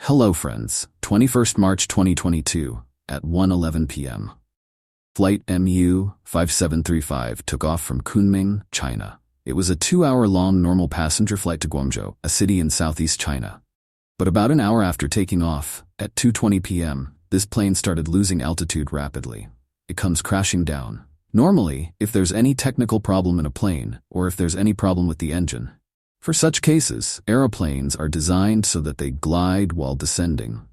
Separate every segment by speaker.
Speaker 1: Hello friends, 21st March 2022, at 1:11 p.m. Flight MU-5735 took off from Kunming, China. It was a 2-hour-long normal passenger flight to Guangzhou, a city in southeast China. But about an hour after taking off, at 2:20 p.m., this plane started losing altitude rapidly. It comes crashing down. Normally, if there's any technical problem in a plane, or if there's any problem with the engine, for such cases, aeroplanes are designed so that they glide while descending.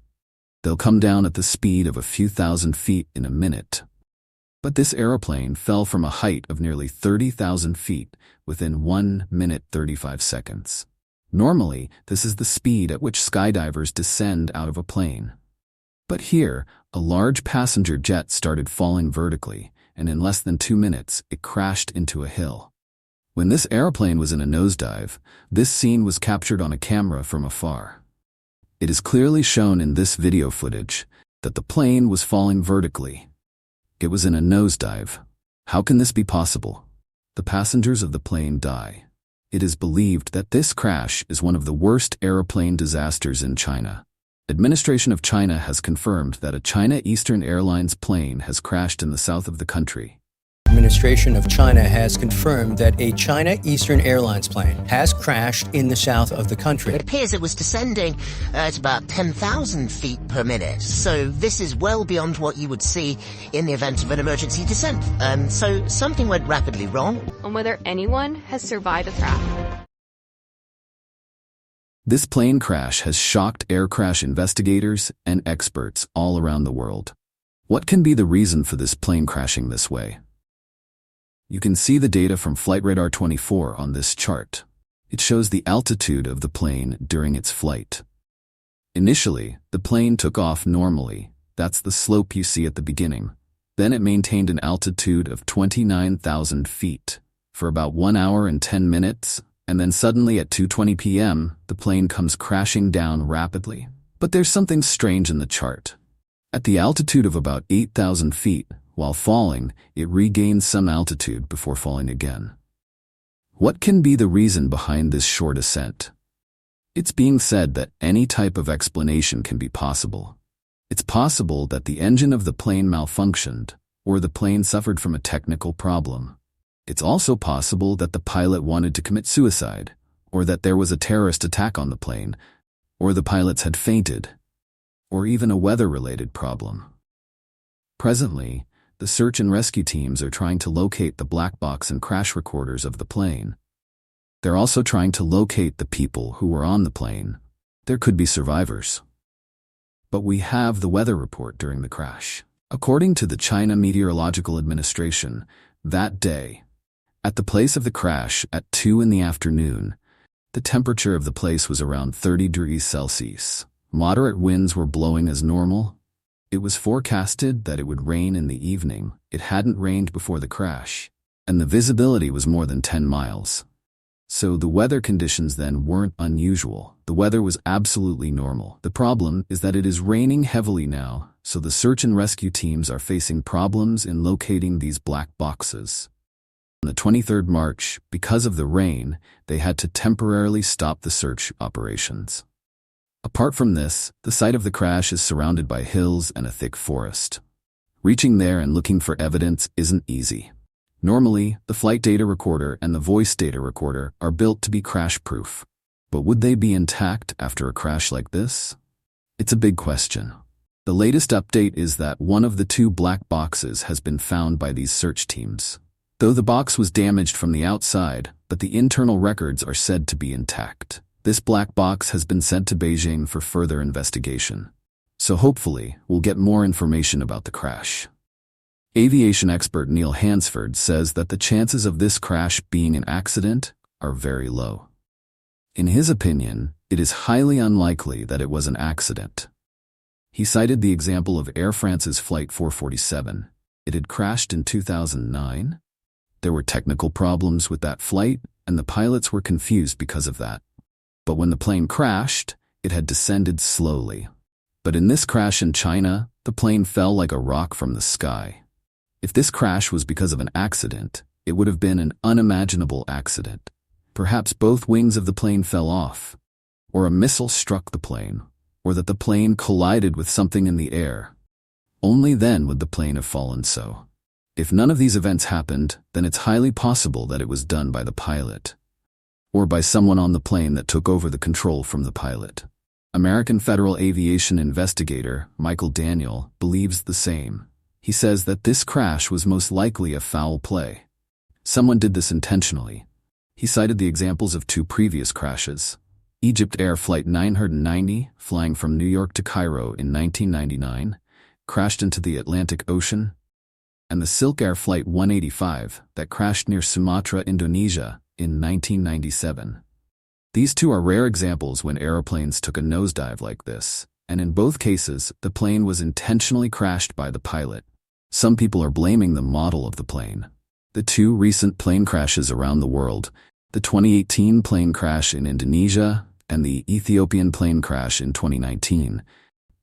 Speaker 1: They'll come down at the speed of a few thousand feet in a minute. But this aeroplane fell from a height of nearly 30,000 feet within 1 minute 35 seconds. Normally, this is the speed at which skydivers descend out of a plane. But here, a large passenger jet started falling vertically, and in less than 2 minutes, it crashed into a hill. When this airplane was in a nosedive, this scene was captured on a camera from afar. It is clearly shown in this video footage that the plane was falling vertically. It was in a nosedive. How can this be possible? The passengers of the plane die. It is believed that this crash is one of the worst airplane disasters in China. Administration of China has confirmed that a China Eastern Airlines plane has crashed in the south of the country.
Speaker 2: Administration of China has confirmed that a China Eastern Airlines plane has crashed in the south of the country.
Speaker 3: It appears it was descending at about 10,000 feet per minute, so this is well beyond what you would see in the event of an emergency descent. So something went rapidly wrong.
Speaker 4: On whether anyone has survived the crash.
Speaker 1: This plane crash has shocked air crash investigators and experts all around the world. What can be the reason for this plane crashing this way? You can see the data from Flight Radar 24 on this chart. It shows the altitude of the plane during its flight. Initially, the plane took off normally. That's the slope you see at the beginning. Then it maintained an altitude of 29,000 feet for about 1 hour and 10 minutes, and then suddenly at 2:20 p.m., the plane comes crashing down rapidly. But there's something strange in the chart. At the altitude of about 8,000 feet, while falling, it regains some altitude before falling again. What can be the reason behind this short ascent? It's being said that any type of explanation can be possible. It's possible that the engine of the plane malfunctioned, or the plane suffered from a technical problem. It's also possible that the pilot wanted to commit suicide, or that there was a terrorist attack on the plane, or the pilots had fainted, or even a weather-related problem. Presently, the search and rescue teams are trying to locate the black box and crash recorders of the plane. They're also trying to locate the people who were on the plane. There could be survivors. But we have the weather report during the crash. According to the China Meteorological Administration, that day, at the place of the crash at 2 in the afternoon, the temperature of the place was around 30 degrees Celsius. Moderate winds were blowing as normal. It was forecasted that it would rain in the evening. It hadn't rained before the crash, and the visibility was more than 10 miles. So the weather conditions then weren't unusual. The weather was absolutely normal. The problem is that it is raining heavily now, so the search and rescue teams are facing problems in locating these black boxes. On the 23rd March, because of the rain, they had to temporarily stop the search operations. Apart from this, the site of the crash is surrounded by hills and a thick forest. Reaching there and looking for evidence isn't easy. Normally, the flight data recorder and the voice data recorder are built to be crash-proof. But would they be intact after a crash like this? It's a big question. The latest update is that one of the 2 black boxes has been found by these search teams. Though the box was damaged from the outside, but the internal records are said to be intact. This black box has been sent to Beijing for further investigation. So hopefully, we'll get more information about the crash. Aviation expert Neil Hansford says that the chances of this crash being an accident are very low. In his opinion, it is highly unlikely that it was an accident. He cited the example of Air France's Flight 447. It had crashed in 2009. There were technical problems with that flight, and the pilots were confused because of that. But when the plane crashed, it had descended slowly. But in this crash in China, the plane fell like a rock from the sky. If this crash was because of an accident, it would have been an unimaginable accident. Perhaps both wings of the plane fell off, or a missile struck the plane, or that the plane collided with something in the air. Only then would the plane have fallen so. If none of these events happened, then it's highly possible that it was done by the pilot, or by someone on the plane that took over the control from the pilot. American federal aviation investigator Michael Daniel believes the same. He says that this crash was most likely a foul play. Someone did this intentionally. He cited the examples of 2 previous crashes. Egypt Air Flight 990, flying from New York to Cairo in 1999, crashed into the Atlantic Ocean, and the Silk Air Flight 185 that crashed near Sumatra, Indonesia in 1997. These 2 are rare examples when aeroplanes took a nosedive like this, and in both cases, the plane was intentionally crashed by the pilot. Some people are blaming the model of the plane. The 2 recent plane crashes around the world, the 2018 plane crash in Indonesia and the Ethiopian plane crash in 2019,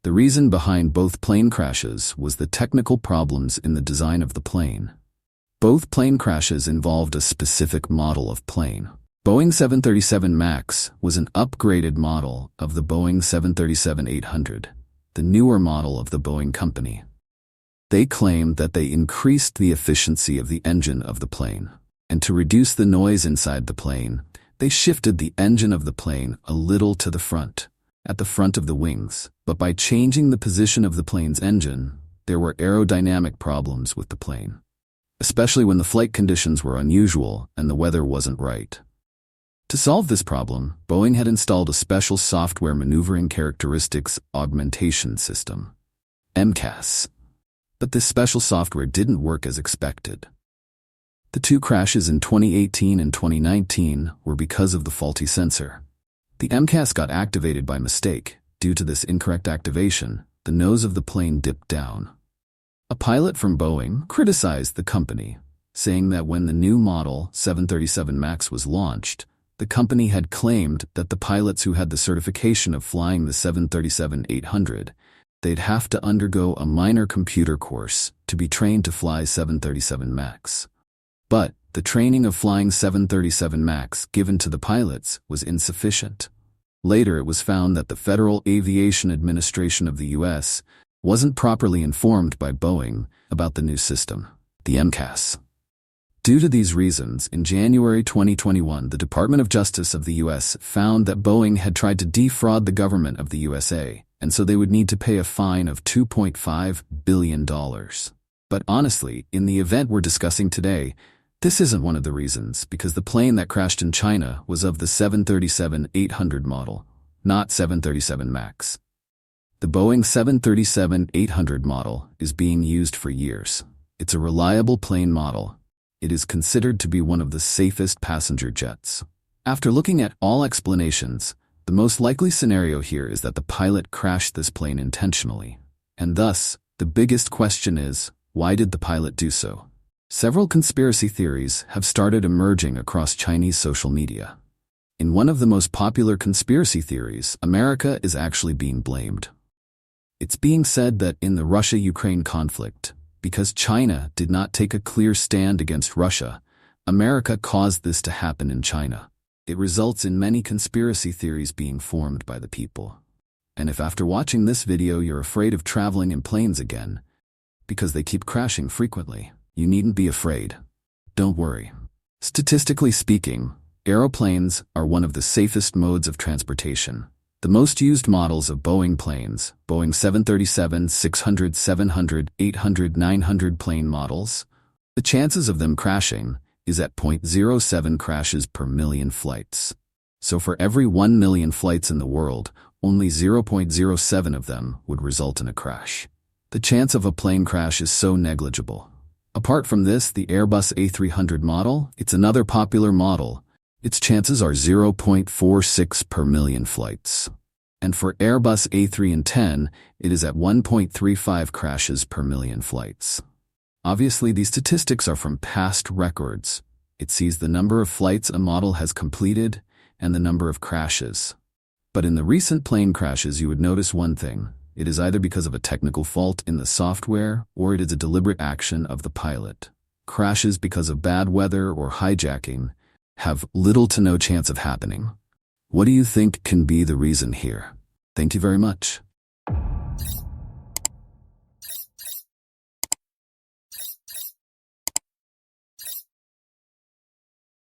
Speaker 1: the reason behind both plane crashes was the technical problems in the design of the plane. Both plane crashes involved a specific model of plane. Boeing 737 MAX was an upgraded model of the Boeing 737-800, the newer model of the Boeing company. They claimed that they increased the efficiency of the engine of the plane, and to reduce the noise inside the plane, they shifted the engine of the plane a little to the front, at the front of the wings. But by changing the position of the plane's engine, there were aerodynamic problems with the plane, especially when the flight conditions were unusual and the weather wasn't right. To solve this problem, Boeing had installed a special software maneuvering characteristics augmentation system, MCAS. But this special software didn't work as expected. The 2 crashes in 2018 and 2019 were because of the faulty sensor. The MCAS got activated by mistake. Due to this incorrect activation, the nose of the plane dipped down. A pilot from Boeing criticized the company, saying that when the new model 737 MAX was launched, the company had claimed that the pilots who had the certification of flying the 737-800, they'd have to undergo a minor computer course to be trained to fly 737 MAX. But the training of flying 737 MAX given to the pilots was insufficient. Later it was found that the Federal Aviation Administration of the U.S. wasn't properly informed by Boeing about the new system, the MCAS. Due to these reasons, in January 2021, the Department of Justice of the U.S. found that Boeing had tried to defraud the government of the USA, and so they would need to pay a fine of $2.5 billion. But honestly, in the event we're discussing today, this isn't one of the reasons, because the plane that crashed in China was of the 737-800 model, not 737 MAX. The Boeing 737-800 model is being used for years. It's a reliable plane model. It is considered to be one of the safest passenger jets. After looking at all explanations, the most likely scenario here is that the pilot crashed this plane intentionally. And thus, the biggest question is, why did the pilot do so? Several conspiracy theories have started emerging across Chinese social media. In one of the most popular conspiracy theories, America is actually being blamed. It's being said that in the Russia-Ukraine conflict, because China did not take a clear stand against Russia, America caused this to happen in China. It results in many conspiracy theories being formed by the people. And if after watching this video you're afraid of traveling in planes again, because they keep crashing frequently, you needn't be afraid. Don't worry. Statistically speaking, aeroplanes are one of the safest modes of transportation. The most used models of Boeing planes, Boeing 737, 600, 700, 800, 900 plane models, the chances of them crashing is at 0.07 crashes per million flights. So for every 1 million flights in the world, only 0.07 of them would result in a crash. The chance of a plane crash is so negligible. Apart from this, the Airbus A300 model, it's another popular model. Its chances are 0.46 per million flights. And for Airbus A310, it is at 1.35 crashes per million flights. Obviously, these statistics are from past records. It sees the number of flights a model has completed and the number of crashes. But in the recent plane crashes, you would notice one thing. It is either because of a technical fault in the software or it is a deliberate action of the pilot. Crashes because of bad weather or hijacking have little to no chance of happening. What do you think can be the reason here? Thank you very much.